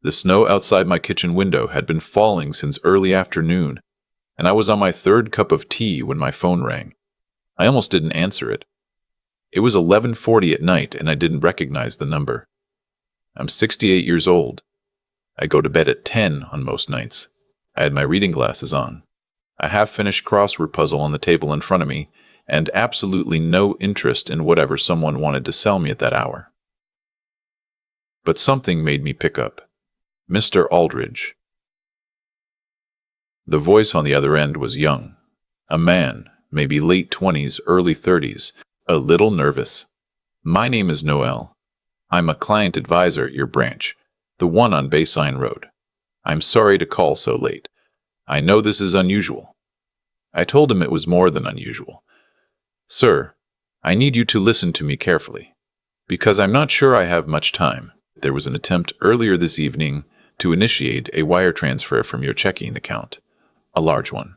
The snow outside my kitchen window had been falling since early afternoon, and I was on my third cup of tea when my phone rang. I almost didn't answer it. It was 11:40 at night, and I didn't recognize the number. I'm 68 years old. I go to bed at 10 on most nights. I had my reading glasses on, a half-finished crossword puzzle on the table in front of me, and absolutely no interest in whatever someone wanted to sell me at that hour. But something made me pick up. Mr. Aldridge. The voice on the other end was young. A man, maybe late 20s, early 30s, a little nervous. My name is Noel. I'm a client advisor at your branch, the one on Bayside Road. I'm sorry to call so late. I know this is unusual. I told him it was more than unusual. Sir, I need you to listen to me carefully, because I'm not sure I have much time. There was an attempt earlier this evening to initiate a wire transfer from your checking account, a large one.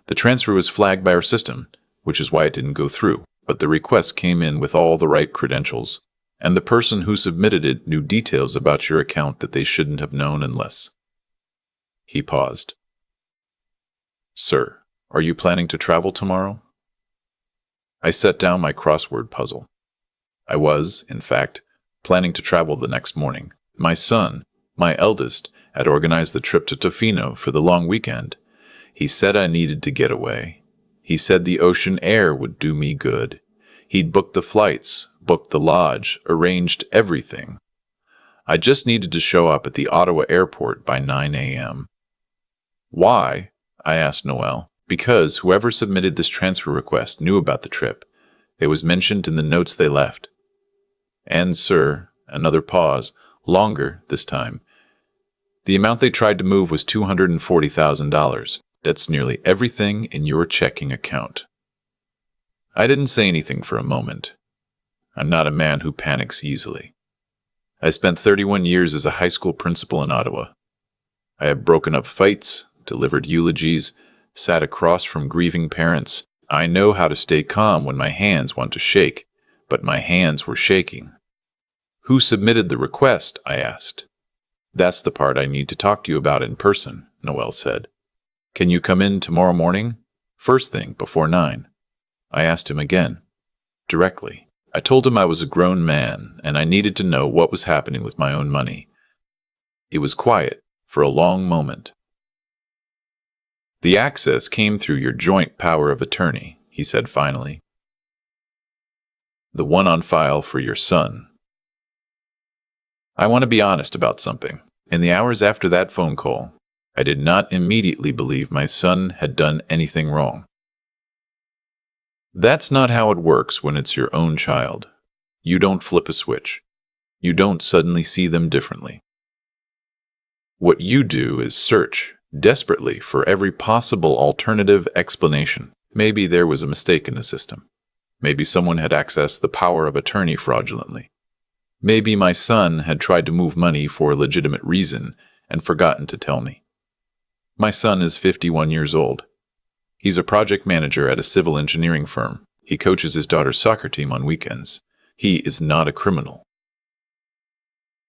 The transfer was flagged by our system, which is why it didn't go through, but the request came in with all the right credentials, and the person who submitted it knew details about your account that they shouldn't have known unless. He paused. Sir, are you planning to travel tomorrow? I set down my crossword puzzle. I was, in fact, planning to travel the next morning. My son, my eldest, had organized the trip to Tofino for the long weekend. He said I needed to get away. He said the ocean air would do me good. He'd booked the flights, booked the lodge, arranged everything. I just needed to show up at the Ottawa airport by 9 a.m. Why? I asked Noel. Because whoever submitted this transfer request knew about the trip. It was mentioned in the notes they left. And, sir, another pause, longer this time. The amount they tried to move was $240,000. That's nearly everything in your checking account. I didn't say anything for a moment. I'm not a man who panics easily. I spent 31 years as a high school principal in Ottawa. I have broken up fights, delivered eulogies, sat across from grieving parents. I know how to stay calm when my hands want to shake, but my hands were shaking. Who submitted the request? I asked. That's the part I need to talk to you about in person, Noel said. Can you come in tomorrow morning? First thing, before 9. I asked him again, directly. I told him I was a grown man, and I needed to know what was happening with my own money. It was quiet for a long moment. The access came through your joint power of attorney, he said finally. The one on file for your son. I want to be honest about something. In the hours after that phone call, I did not immediately believe my son had done anything wrong. That's not how it works when it's your own child. You don't flip a switch. You don't suddenly see them differently. What you do is search desperately for every possible alternative explanation. Maybe there was a mistake in the system. Maybe someone had accessed the power of attorney fraudulently. Maybe my son had tried to move money for a legitimate reason and forgotten to tell me. My son is 51 years old. He's a project manager at a civil engineering firm. He coaches his daughter's soccer team on weekends. He is not a criminal.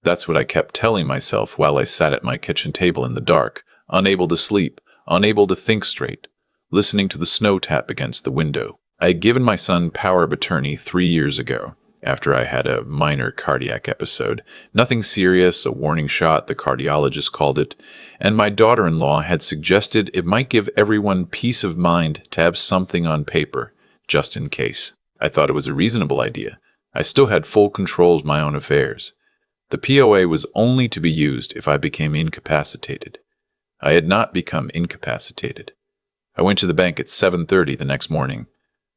That's what I kept telling myself while I sat at my kitchen table in the dark, unable to sleep, unable to think straight, listening to the snow tap against the window. I had given my son power of attorney 3 years ago, after I had a minor cardiac episode. Nothing serious, a warning shot, the cardiologist called it, and my daughter-in-law had suggested it might give everyone peace of mind to have something on paper, just in case. I thought it was a reasonable idea. I still had full control of my own affairs. The POA was only to be used if I became incapacitated. I had not become incapacitated. I went to the bank at 7:30 the next morning.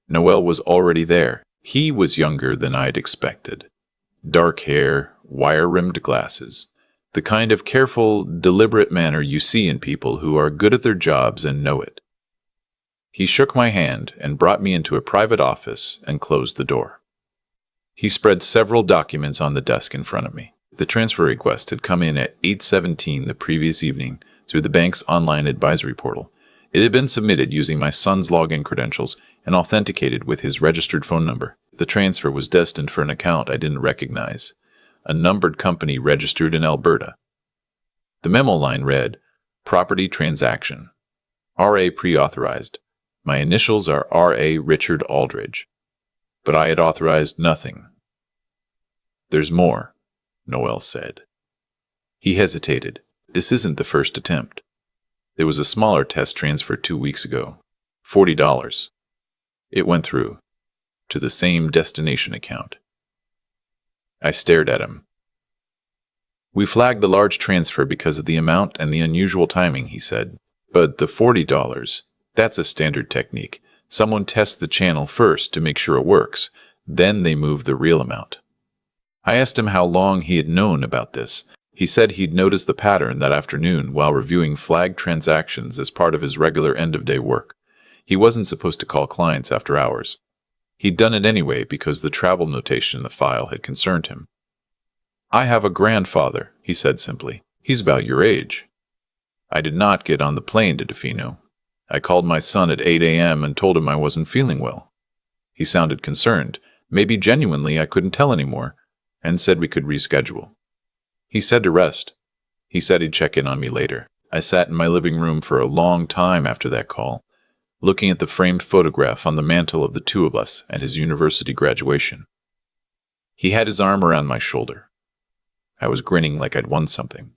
Noel was already there. He was younger than I'd expected. Dark hair, wire-rimmed glasses, the kind of careful, deliberate manner you see in people who are good at their jobs and know it. He shook my hand and brought me into a private office and closed the door. He spread several documents on the desk in front of me. The transfer request had come in at 8:17 the previous evening through the bank's online advisory portal. It had been submitted using my son's login credentials and authenticated with his registered phone number. The transfer was destined for an account I didn't recognize, a numbered company registered in Alberta. The memo line read, "Property transaction. R.A. pre-authorized. My initials are R.A. Richard Aldridge." But I had authorized nothing. "There's more," Noel said. He hesitated. "This isn't the first attempt. There was a smaller test transfer 2 weeks ago. $40. It went through. To the same destination account." I stared at him. "We flagged the large transfer because of the amount and the unusual timing," he said. "But the $40, that's a standard technique. Someone tests the channel first to make sure it works. Then they move the real amount." I asked him how long he had known about this. He said he'd noticed the pattern that afternoon while reviewing flagged transactions as part of his regular end-of-day work. He wasn't supposed to call clients after hours. He'd done it anyway because the travel notation in the file had concerned him. "I have a grandfather," he said simply. "He's about your age." I did not get on the plane to Defino. I called my son at 8 a.m. and told him I wasn't feeling well. He sounded concerned, maybe genuinely I couldn't tell anymore, and said we could reschedule. He said to rest. He said he'd check in on me later. I sat in my living room for a long time after that call, looking at the framed photograph on the mantel of the two of us at his university graduation. He had his arm around my shoulder. I was grinning like I'd won something.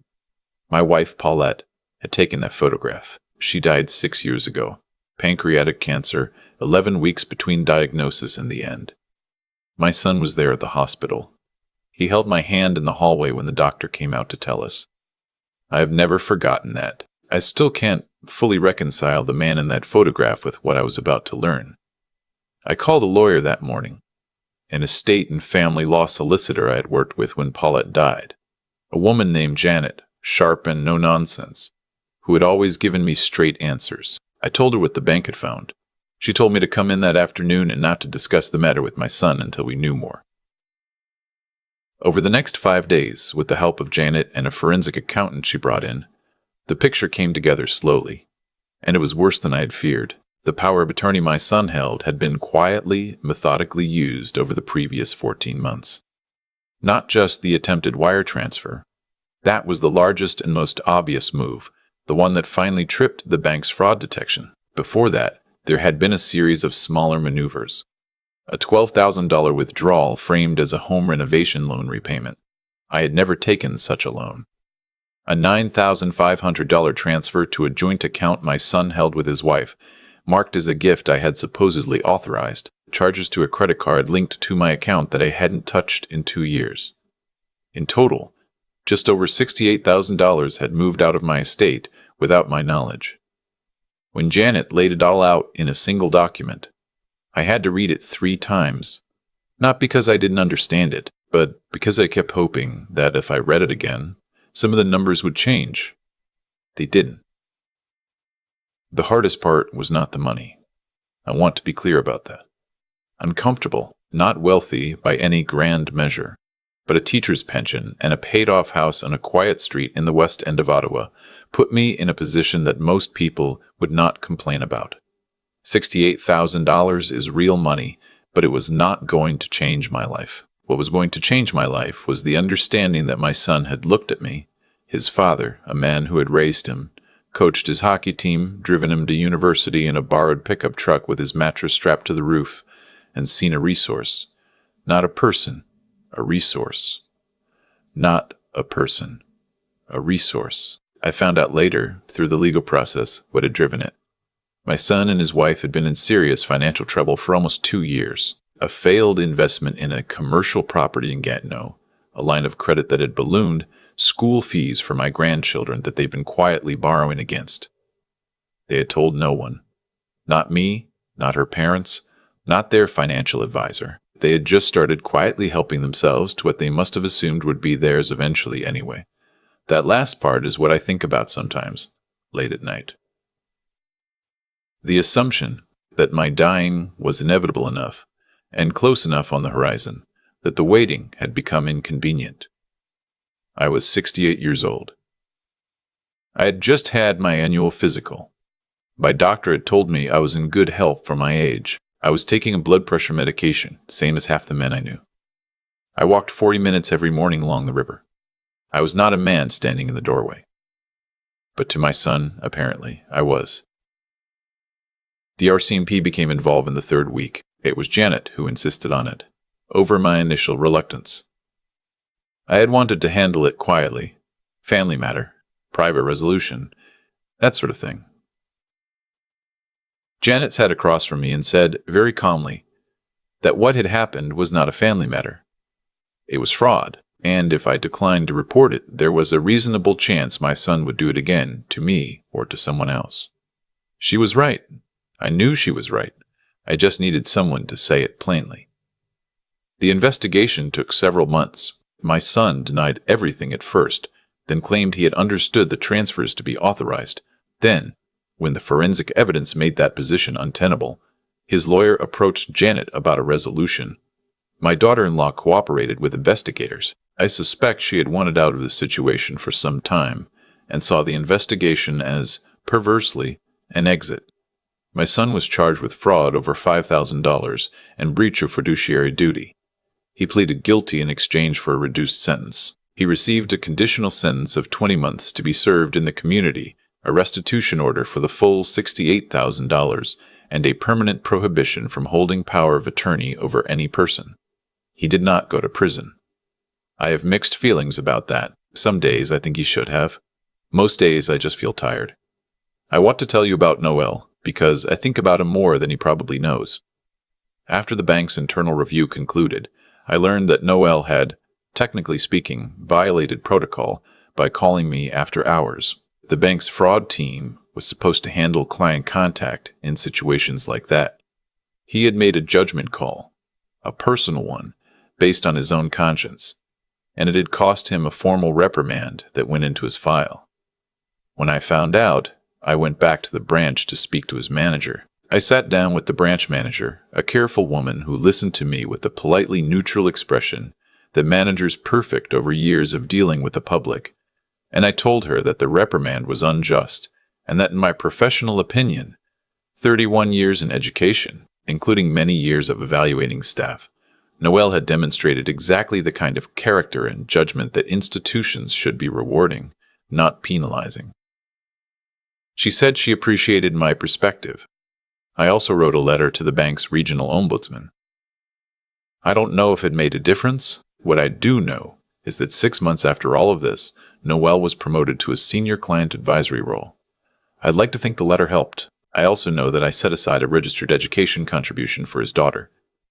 My wife, Paulette, had taken that photograph. She died 6 years ago. Pancreatic cancer, 11 weeks between diagnosis and the end. My son was there at the hospital. He held my hand in the hallway when the doctor came out to tell us. I have never forgotten that. I still can't fully reconcile the man in that photograph with what I was about to learn. I called a lawyer that morning, an estate and family law solicitor I had worked with when Paulette died, a woman named Janet, sharp and no-nonsense, who had always given me straight answers. I told her what the bank had found. She told me to come in that afternoon and not to discuss the matter with my son until we knew more. Over the next 5 days, with the help of Janet and a forensic accountant she brought in, the picture came together slowly, and it was worse than I had feared. The power of attorney my son held had been quietly, methodically used over the previous 14 months. Not just the attempted wire transfer. That was the largest and most obvious move, the one that finally tripped the bank's fraud detection. Before that, there had been a series of smaller maneuvers. A $12,000 withdrawal framed as a home renovation loan repayment. I had never taken such a loan. A $9,500 transfer to a joint account my son held with his wife, marked as a gift I had supposedly authorized. Charges to a credit card linked to my account that I hadn't touched in 2 years. In total, just over $68,000 had moved out of my estate without my knowledge. When Janet laid it all out in a single document, I had to read it 3 times, not because I didn't understand it, but because I kept hoping that if I read it again, some of the numbers would change. They didn't. The hardest part was not the money. I want to be clear about that. Uncomfortable, not wealthy by any grand measure, but a teacher's pension and a paid-off house on a quiet street in the west end of Ottawa put me in a position that most people would not complain about. $68,000 is real money, but it was not going to change my life. What was going to change my life was the understanding that my son had looked at me, his father, a man who had raised him, coached his hockey team, driven him to university in a borrowed pickup truck with his mattress strapped to the roof, and seen a resource. Not a person, a resource. Not a person, a resource. I found out later, through the legal process, what had driven it. My son and his wife had been in serious financial trouble for almost 2 years. A failed investment in a commercial property in Gatineau, a line of credit that had ballooned, school fees for my grandchildren that they'd been quietly borrowing against. They had told no one. Not me, not her parents, not their financial advisor. They had just started quietly helping themselves to what they must have assumed would be theirs eventually anyway. That last part is what I think about sometimes, late at night. The assumption that my dying was inevitable enough, and close enough on the horizon, that the waiting had become inconvenient. I was 68 years old. I had just had my annual physical. My doctor had told me I was in good health for my age. I was taking a blood pressure medication, same as half the men I knew. I walked 40 minutes every morning along the river. I was not a man standing in the doorway. But to my son, apparently, I was. The RCMP became involved in the third week. It was Janet who insisted on it, over my initial reluctance. I had wanted to handle it quietly. Family matter, private resolution, that sort of thing. Janet sat across from me and said, very calmly, that what had happened was not a family matter. It was fraud, and if I declined to report it, there was a reasonable chance my son would do it again, to me or to someone else. She was right. I knew she was right. I just needed someone to say it plainly. The investigation took several months. My son denied everything at first, then claimed he had understood the transfers to be authorized. Then, when the forensic evidence made that position untenable, his lawyer approached Janet about a resolution. My daughter-in-law cooperated with investigators. I suspect she had wanted out of the situation for some time and saw the investigation as, perversely, an exit. My son was charged with fraud over $5,000 and breach of fiduciary duty. He pleaded guilty in exchange for a reduced sentence. He received a conditional sentence of 20 months to be served in the community, a restitution order for the full $68,000, and a permanent prohibition from holding power of attorney over any person. He did not go to prison. I have mixed feelings about that. Some days I think he should have. Most days I just feel tired. I want to tell you about Noel, because I think about him more than he probably knows. After the bank's internal review concluded, I learned that Noel had, technically speaking, violated protocol by calling me after hours. The bank's fraud team was supposed to handle client contact in situations like that. He had made a judgment call, a personal one, based on his own conscience, and it had cost him a formal reprimand that went into his file. When I found out, I went back to the branch to speak to his manager. I sat down with the branch manager, a careful woman who listened to me with a politely neutral expression that managers perfect over years of dealing with the public, and I told her that the reprimand was unjust, and that in my professional opinion, 31 years in education, including many years of evaluating staff, Noel had demonstrated exactly the kind of character and judgment that institutions should be rewarding, not penalizing. She said she appreciated my perspective. I also wrote a letter to the bank's regional ombudsman. I don't know if it made a difference. What I do know is that 6 months after all of this, Noel was promoted to a senior client advisory role. I'd like to think the letter helped. I also know that I set aside a registered education contribution for his daughter.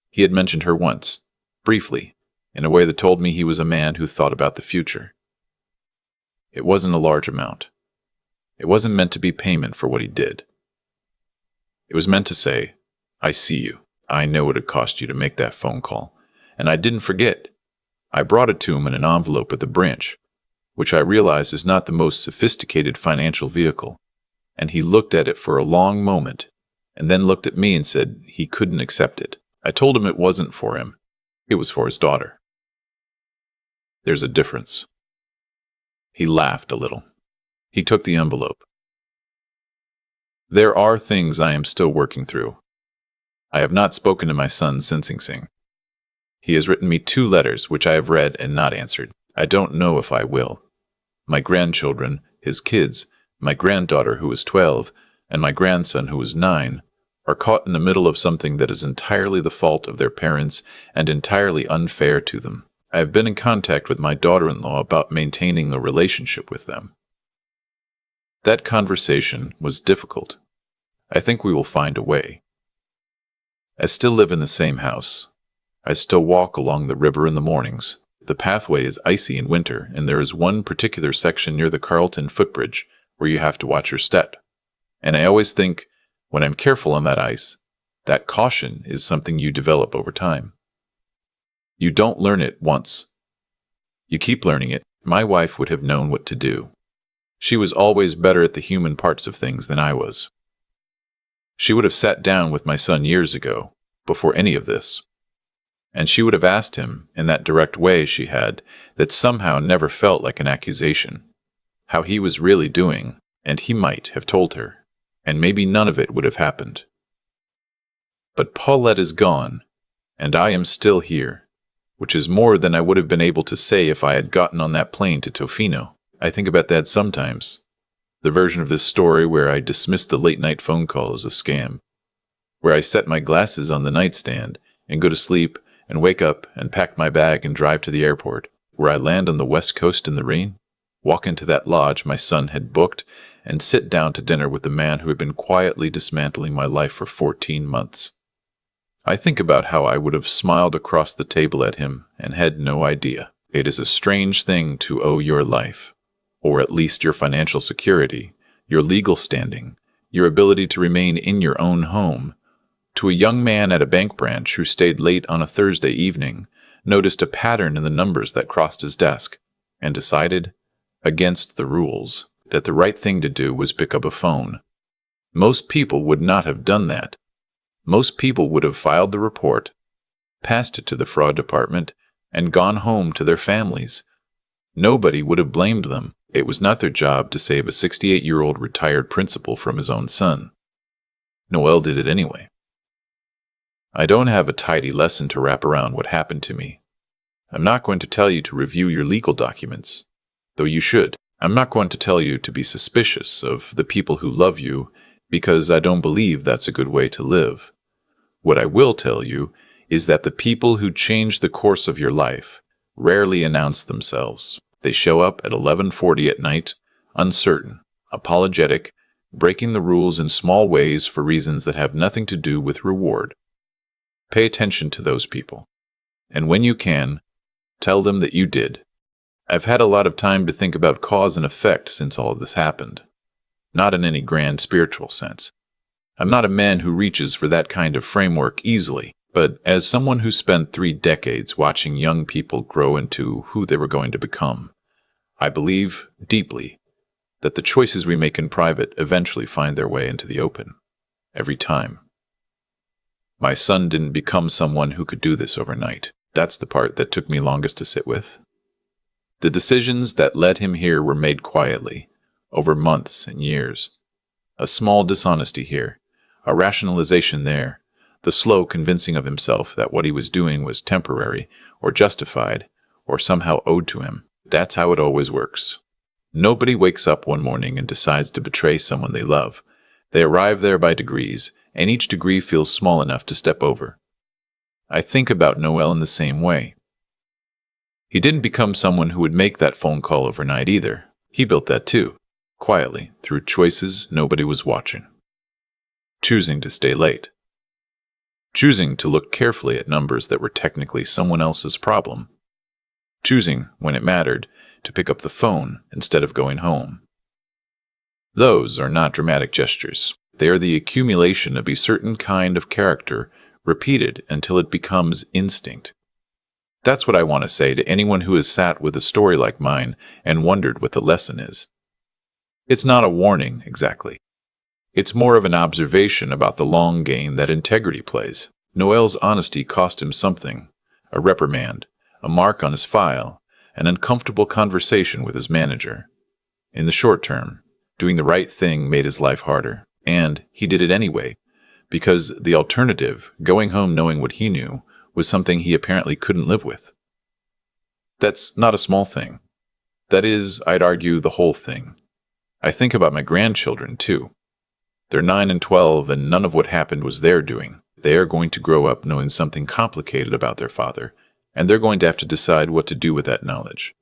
He had mentioned her once, briefly, in a way that told me he was a man who thought about the future. It wasn't a large amount. It wasn't meant to be payment for what he did. It was meant to say, I see you. I know what it cost you to make that phone call. And I didn't forget. I brought it to him in an envelope at the branch, which I realize is not the most sophisticated financial vehicle. And he looked at it for a long moment, and then looked at me and said he couldn't accept it. I told him it wasn't for him. It was for his daughter. There's a difference. He laughed a little. He took the envelope. There are things I am still working through. I have not spoken to my son since Sing Sing. He has written me 2 letters which I have read and not answered. I don't know if I will. My grandchildren, his kids, my granddaughter who is 12, and my grandson who is 9, are caught in the middle of something that is entirely the fault of their parents and entirely unfair to them. I have been in contact with my daughter-in-law about maintaining a relationship with them. That conversation was difficult. I think we will find a way. I still live in the same house. I still walk along the river in the mornings. The pathway is icy in winter, and there is one particular section near the Carlton footbridge where you have to watch your step. And I always think, when I'm careful on that ice, that caution is something you develop over time. You don't learn it once. You keep learning it. My wife would have known what to do. She was always better at the human parts of things than I was. She would have sat down with my son years ago, before any of this, and she would have asked him, in that direct way she had, that somehow never felt like an accusation, how he was really doing, and he might have told her, and maybe none of it would have happened. But Paulette is gone, and I am still here, which is more than I would have been able to say if I had gotten on that plane to Tofino. I think about that sometimes. The version of this story where I dismissed the late-night phone call as a scam, where I set my glasses on the nightstand and go to sleep and wake up and pack my bag and drive to the airport, where I land on the West Coast in the rain, walk into that lodge my son had booked, and sit down to dinner with the man who had been quietly dismantling my life for 14 months. I think about how I would have smiled across the table at him and had no idea. It is a strange thing to owe your life, or at least your financial security, your legal standing, your ability to remain in your own home, to a young man at a bank branch who stayed late on a Thursday evening, noticed a pattern in the numbers that crossed his desk, and decided, against the rules, that the right thing to do was pick up a phone. Most people would not have done that. Most people would have filed the report, passed it to the fraud department, and gone home to their families. Nobody would have blamed them. It was not their job to save a 68-year-old retired principal from his own son. Noel did it anyway. I don't have a tidy lesson to wrap around what happened to me. I'm not going to tell you to review your legal documents, though you should. I'm not going to tell you to be suspicious of the people who love you, because I don't believe that's a good way to live. What I will tell you is that the people who change the course of your life rarely announce themselves. They show up at 11:40 at night, uncertain, apologetic, breaking the rules in small ways for reasons that have nothing to do with reward. Pay attention to those people. And when you can, tell them that you did. I've had a lot of time to think about cause and effect since all of this happened. Not in any grand spiritual sense. I'm not a man who reaches for that kind of framework easily, but as someone who spent 3 decades watching young people grow into who they were going to become, I believe deeply that the choices we make in private eventually find their way into the open. Every time. My son didn't become someone who could do this overnight. That's the part that took me longest to sit with. The decisions that led him here were made quietly, over months and years. A small dishonesty here, a rationalization there, the slow convincing of himself that what he was doing was temporary, or justified, or somehow owed to him. That's how it always works. Nobody wakes up one morning and decides to betray someone they love. They arrive there by degrees, and each degree feels small enough to step over. I think about Noel in the same way. He didn't become someone who would make that phone call overnight either. He built that too, quietly, through choices nobody was watching. Choosing to stay late. Choosing to look carefully at numbers that were technically someone else's problem. Choosing, when it mattered, to pick up the phone instead of going home. Those are not dramatic gestures. They are the accumulation of a certain kind of character, repeated until it becomes instinct. That's what I want to say to anyone who has sat with a story like mine and wondered what the lesson is. It's not a warning, exactly. It's more of an observation about the long game that integrity plays. Noel's honesty cost him something, a reprimand, a mark on his file, an uncomfortable conversation with his manager. In the short term, doing the right thing made his life harder, and he did it anyway, because the alternative, going home knowing what he knew, was something he apparently couldn't live with. That's not a small thing. That is, I'd argue, the whole thing. I think about my grandchildren, too. They're 9 and 12, and none of what happened was their doing. They are going to grow up knowing something complicated about their father, and they're going to have to decide what to do with that knowledge.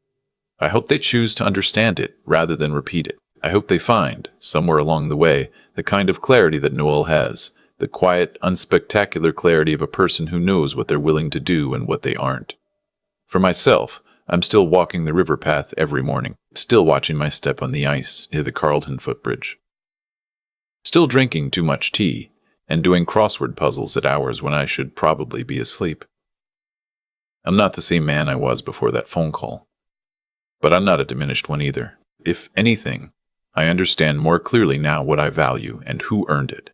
I hope they choose to understand it rather than repeat it. I hope they find, somewhere along the way, the kind of clarity that Noel has, the quiet, unspectacular clarity of a person who knows what they're willing to do and what they aren't. For myself, I'm still walking the river path every morning, still watching my step on the ice near the Carlton footbridge. Still drinking too much tea, and doing crossword puzzles at hours when I should probably be asleep. I'm not the same man I was before that phone call. But I'm not a diminished one either. If anything, I understand more clearly now what I value and who earned it.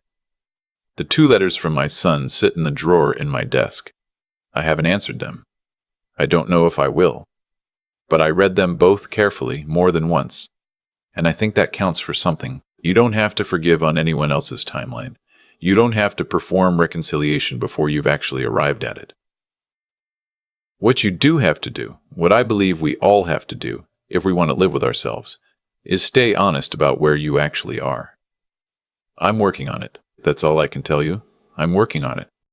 The 2 letters from my son sit in the drawer in my desk. I haven't answered them. I don't know if I will. But I read them both carefully more than once, and I think that counts for something. You don't have to forgive on anyone else's timeline. You don't have to perform reconciliation before you've actually arrived at it. What you do have to do, what I believe we all have to do, if we want to live with ourselves, is stay honest about where you actually are. I'm working on it. That's all I can tell you. I'm working on it.